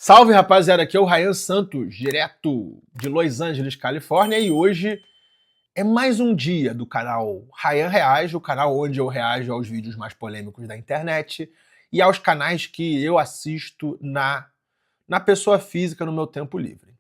Salve, rapaziada, aqui é o Ryan Santos, direto de Los Angeles, Califórnia, e hoje é mais um dia do canal Ryan Reage, o canal onde eu reajo aos vídeos mais polêmicos da internet e aos canais que eu assisto na pessoa física no meu tempo livre.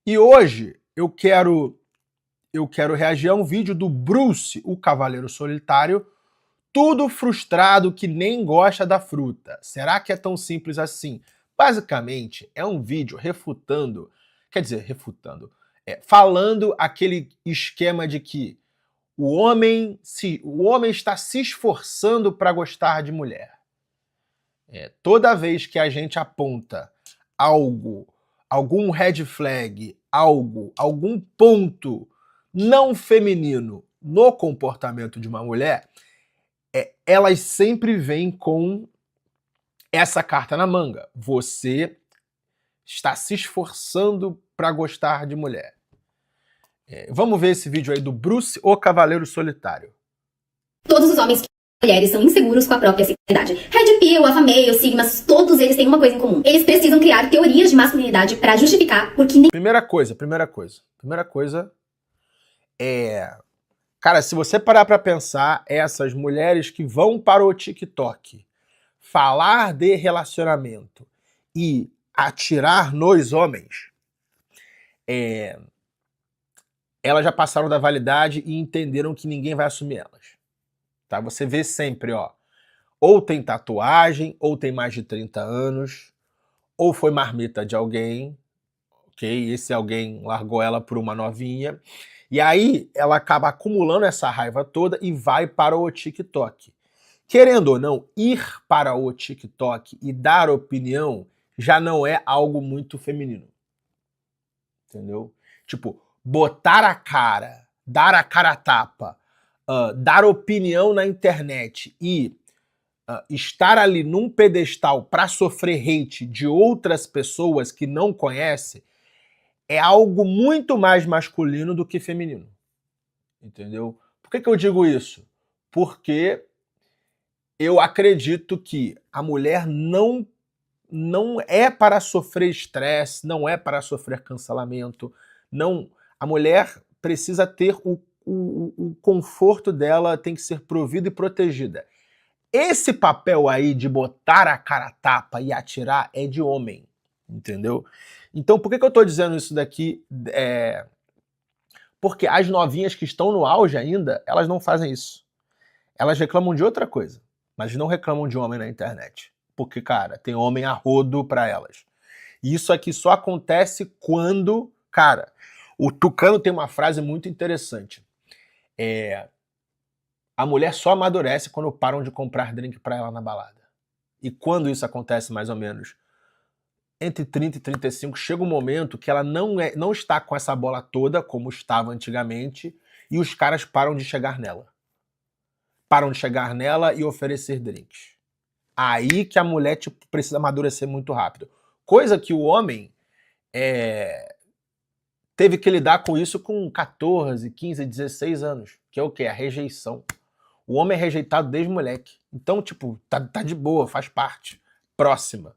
E hoje eu quero reagir a um vídeo do Bruce, o Cavaleiro Solitário, tudo frustrado que nem gosta da fruta. Será que é tão simples assim? Basicamente, é um vídeo falando aquele esquema de que o homem está se esforçando para gostar de mulher. Toda vez que a gente aponta algum red flag, algum ponto não feminino no comportamento de uma mulher, elas sempre vêm com essa carta na manga. Você está se esforçando para gostar de mulher. Vamos ver esse vídeo aí do Bruce, o Cavaleiro Solitário. Todos os homens e mulheres são inseguros com a própria sexualidade. Red Pill, Alpha Male, Sigmas, todos eles têm uma coisa em comum. Eles precisam criar teorias de masculinidade para justificar porque nem... Primeira coisa é... Cara, se você parar para pensar, essas mulheres que vão para o TikTok falar de relacionamento e atirar nos homens, elas já passaram da validade e entenderam que ninguém vai assumir elas. Tá? Você vê sempre, ó, ou tem tatuagem, ou tem mais de 30 anos, ou foi marmita de alguém, ok? Esse alguém largou ela por uma novinha, e aí ela acaba acumulando essa raiva toda e vai para o TikTok. Querendo ou não, ir para o TikTok e dar opinião já não é algo muito feminino. Entendeu? Tipo, botar a cara, dar a cara a tapa, dar opinião na internet e estar ali num pedestal para sofrer hate de outras pessoas que não conhece é algo muito mais masculino do que feminino. Entendeu? Por que eu digo isso? Porque eu acredito que a mulher não é para sofrer estresse, não é para sofrer cancelamento, não. A mulher precisa ter o conforto dela, tem que ser provida e protegida. Esse papel aí de botar a cara a tapa e atirar é de homem, entendeu? Então por que eu tô dizendo isso daqui? Porque as novinhas que estão no auge ainda, elas não fazem isso. Elas reclamam de outra coisa, mas não reclamam de homem na internet. Porque, cara, tem homem a rodo pra elas. E isso aqui só acontece quando... Cara, o Tucano tem uma frase muito interessante. A mulher só amadurece quando param de comprar drink pra ela na balada. E quando isso acontece, mais ou menos, entre 30 e 35, chega um momento que ela não está com essa bola toda, como estava antigamente, e os caras param de chegar nela. Param de chegar nela e oferecer drinks. Aí que a mulher tipo, precisa amadurecer muito rápido. Coisa que o homem teve que lidar com isso com 14, 15, 16 anos. Que é o quê? A rejeição. O homem é rejeitado desde moleque. Então, tipo, tá de boa, faz parte. Próxima.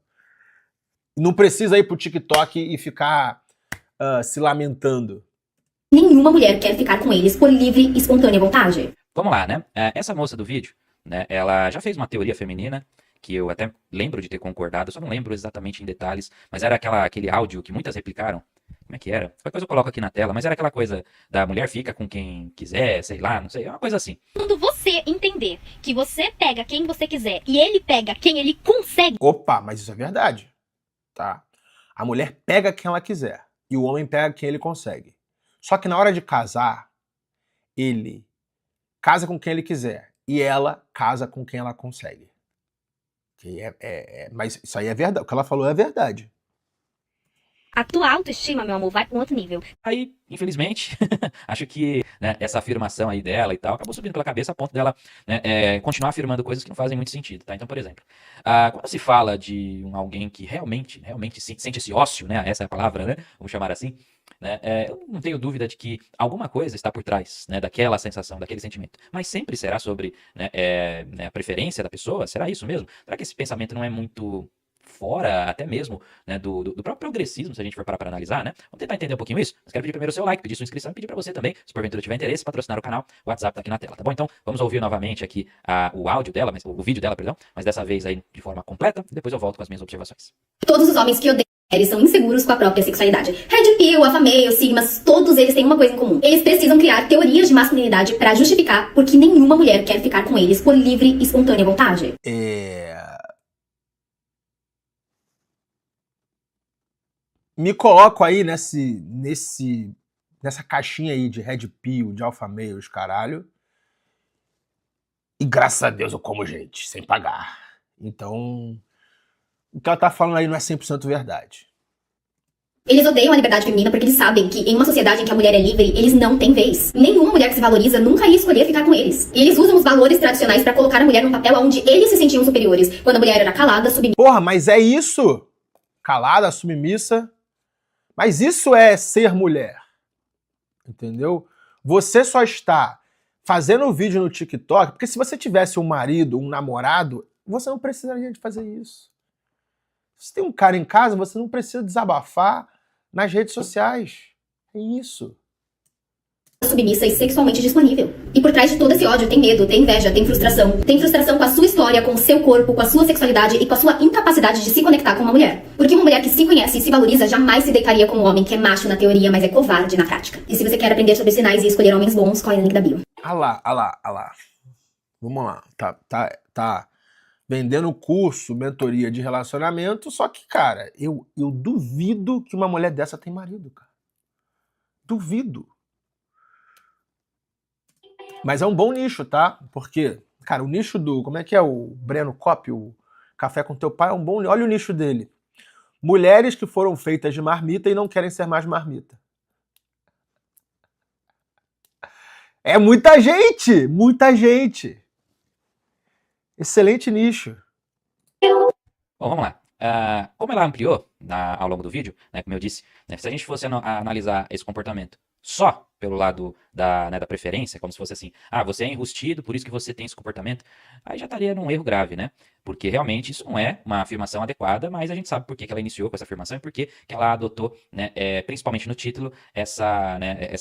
Não precisa ir pro TikTok e ficar se lamentando. Nenhuma mulher quer ficar com eles por livre e espontânea vontade. Vamos lá, né? Essa moça do vídeo, né? Ela já fez uma teoria feminina, que eu até lembro de ter concordado, só não lembro exatamente em detalhes, mas era aquele áudio que muitas replicaram. Como é que era? Qualquer coisa eu coloco aqui na tela, mas era aquela coisa da mulher fica com quem quiser, sei lá, não sei, é uma coisa assim. Quando você entender que você pega quem você quiser e ele pega quem ele consegue... Opa, mas isso é verdade, tá? A mulher pega quem ela quiser e o homem pega quem ele consegue. Só que na hora de casar, ele casa com quem ele quiser e ela casa com quem ela consegue. Mas isso aí é verdade, o que ela falou é verdade. A tua autoestima, meu amor, vai para um outro nível. Aí, infelizmente, acho que né, essa afirmação aí dela e tal, acabou subindo pela cabeça a ponto dela né, continuar afirmando coisas que não fazem muito sentido, tá? Então, por exemplo, quando se fala de alguém que realmente sente esse ócio, né? Essa é a palavra, né? Vamos chamar assim, né? Eu não tenho dúvida de que alguma coisa está por trás, né, daquela sensação, daquele sentimento. Mas sempre será sobre né, a preferência da pessoa? Será isso mesmo? Será que esse pensamento não é muito fora até mesmo, né, do próprio progressismo, se a gente for parar para analisar, né? Vamos tentar entender um pouquinho isso. Mas quero pedir primeiro o seu like, pedir sua inscrição e pedir para você também, se porventura tiver interesse, patrocinar o canal, o WhatsApp tá aqui na tela, tá bom? Então, vamos ouvir novamente aqui o áudio dela, o vídeo dela, perdão, mas dessa vez aí de forma completa, e depois eu volto com as minhas observações. Todos os homens que odeiam mulheres são inseguros com a própria sexualidade. Red Pill, Alpha Male, Sigmas, todos eles têm uma coisa em comum. Eles precisam criar teorias de masculinidade pra justificar porque nenhuma mulher quer ficar com eles por livre e espontânea vontade. Me coloco aí nessa caixinha aí de Red Pill, de Alpha Male, os caralho. E graças a Deus eu como gente, sem pagar. Então, o que ela tá falando aí não é 100% verdade. Eles odeiam a liberdade feminina porque eles sabem que em uma sociedade em que a mulher é livre, eles não têm vez. Nenhuma mulher que se valoriza nunca ia escolher ficar com eles. E eles usam os valores tradicionais pra colocar a mulher num papel onde eles se sentiam superiores, quando a mulher era calada, submissa. Porra, mas é isso? Calada, submissa. Mas isso é ser mulher. Entendeu? Você só está fazendo vídeo no TikTok, porque se você tivesse um marido, um namorado, você não precisaria de fazer isso. Se tem um cara em casa, você não precisa desabafar nas redes sociais. É isso. Submissa e sexualmente disponível. E por trás de todo esse ódio tem medo, tem inveja, tem frustração. Tem frustração com a sua história, com o seu corpo, com a sua sexualidade e com a sua incapacidade de se conectar com uma mulher. Porque uma mulher que se conhece e se valoriza jamais se deitaria com um homem que é macho na teoria, mas é covarde na prática. E se você quer aprender sobre sinais e escolher homens bons, corre no link da bio. Ah lá. Vamos lá. Tá vendendo curso, mentoria de relacionamento, só que, cara, eu duvido que uma mulher dessa tem marido, cara. Duvido. Mas é um bom nicho, tá? Porque, cara, o nicho do... Como é que é o Breno Kopp, o Café com Teu Pai, é um bom... Olha o nicho dele. Mulheres que foram feitas de marmita e não querem ser mais marmita. É muita gente! Muita gente! Excelente nicho. Bom, vamos lá. Como ela ampliou ao longo do vídeo, né, como eu disse, né, se a gente fosse analisar esse comportamento só pelo lado da preferência, como se fosse assim, você é enrustido, por isso que você tem esse comportamento, aí já estaria num erro grave, né? Porque realmente isso não é uma afirmação adequada, mas a gente sabe por que ela iniciou com essa afirmação e por que ela adotou, né, principalmente no título, essa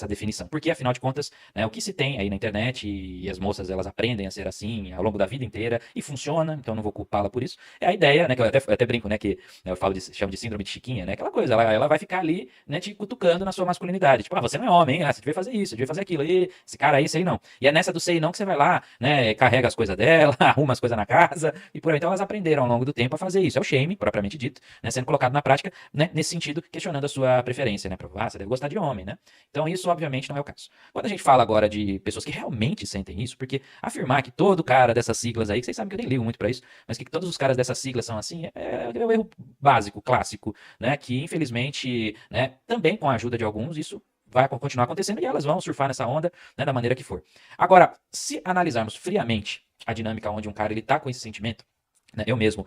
definição. Porque, afinal de contas, né, o que se tem aí na internet, e as moças elas aprendem a ser assim ao longo da vida inteira, e funciona, então não vou culpá-la por isso, é a ideia, né, que eu até brinco, né, que eu chamo de síndrome de Chiquinha, né, aquela coisa, ela vai ficar ali, né, te cutucando na sua masculinidade, tipo, você não é homem, hein? Você devia fazer isso, devia fazer aquilo, e esse cara aí, sei não. E é nessa do sei não que você vai lá, né, carrega as coisas dela, arruma as coisas na casa, e por aí. Então elas aprenderam ao longo do tempo a fazer isso. É o shame, propriamente dito, né, sendo colocado na prática, né, nesse sentido, questionando a sua preferência, né, você deve gostar de homem, né. Então isso, obviamente, não é o caso. Quando a gente fala agora de pessoas que realmente sentem isso, porque afirmar que todo cara dessas siglas aí, que vocês sabem que eu nem ligo muito pra isso, mas que todos os caras dessas siglas são assim, é o erro básico, clássico, né, que infelizmente, né, também com a ajuda de alguns, isso vai continuar acontecendo e elas vão surfar nessa onda, né, da maneira que for. Agora, se analisarmos friamente a dinâmica onde um cara ele tá com esse sentimento, né, eu mesmo,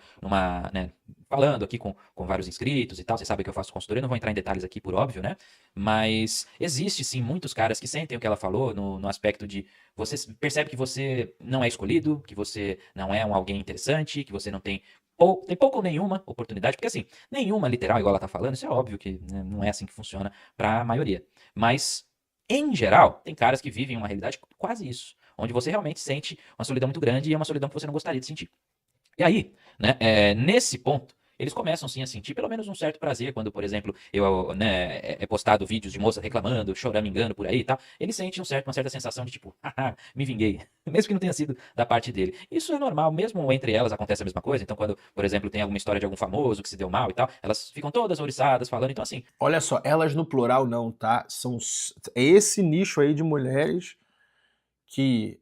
falando aqui com vários inscritos e tal, vocês sabem que eu faço consultoria, não vou entrar em detalhes aqui por óbvio, né? Mas existe sim muitos caras que sentem o que ela falou no aspecto de você percebe que você não é escolhido, que você não é alguém interessante, que você não tem pouco ou nenhuma oportunidade, porque assim, nenhuma literal, igual ela tá falando, isso é óbvio que, né, não é assim que funciona pra maioria. Mas, em geral, tem caras que vivem uma realidade quase isso, onde você realmente sente uma solidão muito grande e é uma solidão que você não gostaria de sentir. E aí, né, nesse ponto, eles começam sim a sentir pelo menos um certo prazer quando, por exemplo, é postado vídeos de moça reclamando, choramingando por aí e tal. Eles sentem uma certa sensação de tipo, haha, me vinguei, mesmo que não tenha sido da parte dele. Isso é normal, mesmo entre elas acontece a mesma coisa. Então, quando, por exemplo, tem alguma história de algum famoso que se deu mal e tal, elas ficam todas ouriçadas falando. Então, assim, Olha só, elas no plural não, tá? É esse nicho aí de mulheres que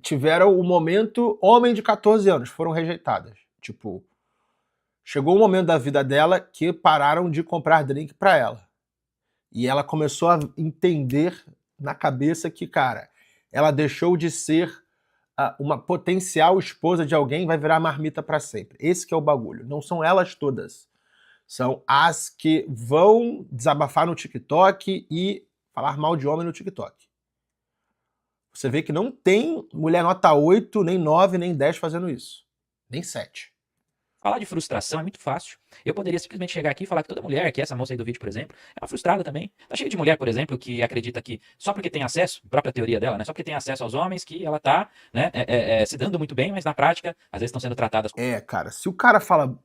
tiveram o momento homem de 14 anos, foram rejeitadas. Tipo, chegou um momento da vida dela que pararam de comprar drink pra ela. E ela começou a entender na cabeça que, cara, ela deixou de ser uma potencial esposa de alguém e vai virar marmita pra sempre. Esse que é o bagulho. Não são elas todas. São as que vão desabafar no TikTok e falar mal de homem no TikTok. Você vê que não tem mulher nota 8, nem 9, nem 10 fazendo isso. Nem 7. Falar de frustração é muito fácil. Eu poderia simplesmente chegar aqui e falar que toda mulher, que é essa moça aí do vídeo, por exemplo, é uma frustrada também. Tá cheio de mulher, por exemplo, que acredita que só porque tem acesso, própria teoria dela, né? Só porque tem acesso aos homens que ela tá, né, se dando muito bem, mas na prática, às vezes estão sendo tratadas Cara, se o cara fala...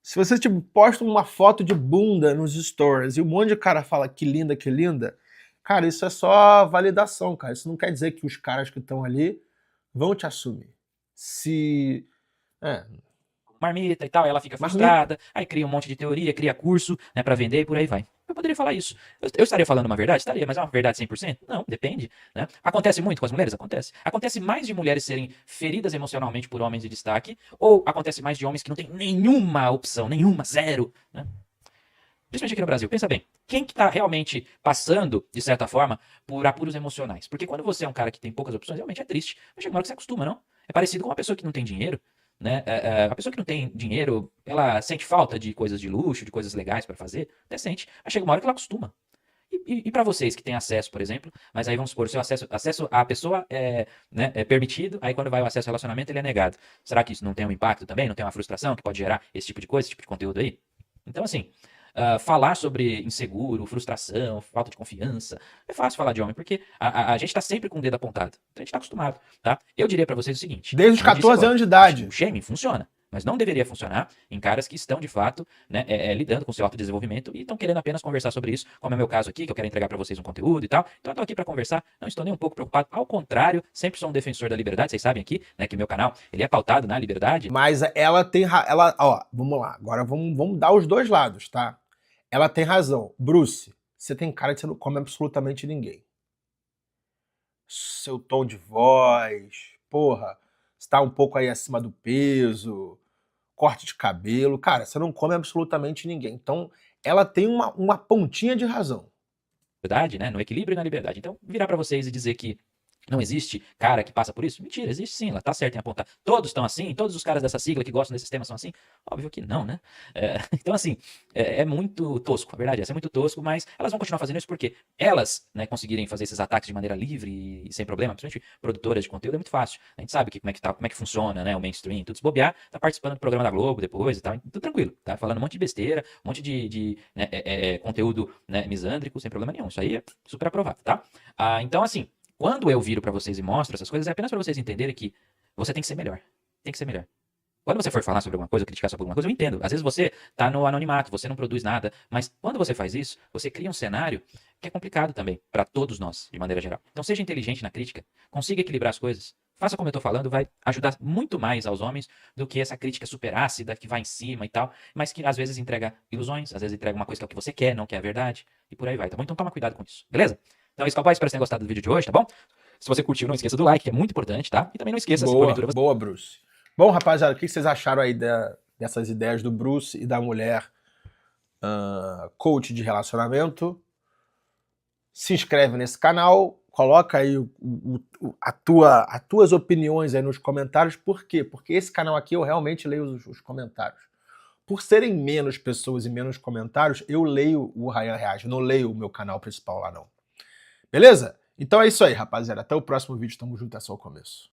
Se você, tipo, posta uma foto de bunda nos stories e um monte de cara fala que linda, cara, isso é só validação, cara. Isso não quer dizer que os caras que estão ali vão te assumir. Se... marmita e tal, ela fica Marmita. frustrada, aí cria um monte de teoria, cria curso, né, pra vender e por aí vai. Eu poderia falar isso. Eu estaria falando uma verdade? Estaria, mas é uma verdade 100%? Não, depende, né? Acontece muito com as mulheres? Acontece. Acontece mais de mulheres serem feridas emocionalmente por homens de destaque, ou acontece mais de homens que não têm nenhuma opção, nenhuma, zero, né? Principalmente aqui no Brasil. Pensa bem, quem que tá realmente passando, de certa forma, por apuros emocionais? Porque quando você é um cara que tem poucas opções, realmente é triste. Mas chega uma hora que você acostuma, não? É parecido com uma pessoa que não tem dinheiro, né? A pessoa que não tem dinheiro, ela sente falta de coisas de luxo, de coisas legais pra fazer, até sente. Mas chega uma hora que ela acostuma. E para vocês que têm acesso, por exemplo, mas aí vamos supor, o seu acesso à pessoa é permitido, aí quando vai o acesso ao relacionamento ele é negado. Será que isso não tem um impacto também? Não tem uma frustração que pode gerar esse tipo de coisa, esse tipo de conteúdo aí? Então, assim, falar sobre inseguro, frustração, falta de confiança, é fácil falar de homem, porque a gente tá sempre com o dedo apontado. Então a gente tá acostumado, tá? Eu diria pra vocês o seguinte... Desde os como eu disse 14 agora, anos de idade. o shaming funciona, mas não deveria funcionar em caras que estão, de fato, né, lidando com seu autodesenvolvimento e estão querendo apenas conversar sobre isso, como é o meu caso aqui, que eu quero entregar pra vocês um conteúdo e tal. Então eu tô aqui pra conversar, não estou nem um pouco preocupado, ao contrário, sempre sou um defensor da liberdade, vocês sabem aqui, né, que meu canal, ele é pautado na liberdade. Mas ela tem... Ó, vamos lá. Agora vamos dar os dois lados, tá? Ela tem razão. Bruce, você tem cara de que você não come absolutamente ninguém. Seu tom de voz, porra, você tá um pouco aí acima do peso, corte de cabelo, cara, você não come absolutamente ninguém. Então, ela tem uma pontinha de razão. Verdade, né? No equilíbrio e na liberdade. Então, virar pra vocês e dizer que não existe cara que passa por isso? Mentira, existe sim, ela tá certa em apontar. Todos estão assim? Todos os caras dessa sigla que gostam desse sistema são assim? Óbvio que não, né? Então, assim, é muito tosco, a verdade é essa, é muito tosco, mas elas vão continuar fazendo isso porque elas, né, conseguirem fazer esses ataques de maneira livre e sem problema, principalmente produtoras de conteúdo, é muito fácil. A gente sabe como é que funciona, né, o mainstream, tudo se bobear, tá participando do programa da Globo depois e tal, tudo tranquilo, tá falando um monte de besteira, um monte de conteúdo, né, misândrico, sem problema nenhum, isso aí é super aprovado, tá? Então, assim, quando eu viro pra vocês e mostro essas coisas, é apenas pra vocês entenderem que você tem que ser melhor. Tem que ser melhor. Quando você for falar sobre alguma coisa, criticar sobre alguma coisa, eu entendo. Às vezes você tá no anonimato, você não produz nada, mas quando você faz isso, você cria um cenário que é complicado também pra todos nós, de maneira geral. Então seja inteligente na crítica, consiga equilibrar as coisas. Faça como eu tô falando, vai ajudar muito mais aos homens do que essa crítica super ácida que vai em cima e tal, mas que às vezes entrega ilusões, às vezes entrega uma coisa que é o que você quer, não que é a verdade, e por aí vai, tá bom? Então toma cuidado com isso, beleza? Então é isso, cowboys, espero que vocês tenham gostado do vídeo de hoje, tá bom? Se você curtiu, não esqueça do like, que é muito importante, tá? E também não esqueça, se porventura você... Boa, Bruce. Bom, rapaziada, o que vocês acharam aí dessas ideias do Bruce e da mulher coach de relacionamento? Se inscreve nesse canal, coloca aí as tuas opiniões aí nos comentários. Por quê? Porque esse canal aqui eu realmente leio os comentários. Por serem menos pessoas e menos comentários, eu leio o Ryan Reage, não leio o meu canal principal lá não. Beleza? Então é isso aí, rapaziada. Até o próximo vídeo. Tamo junto, é só o começo.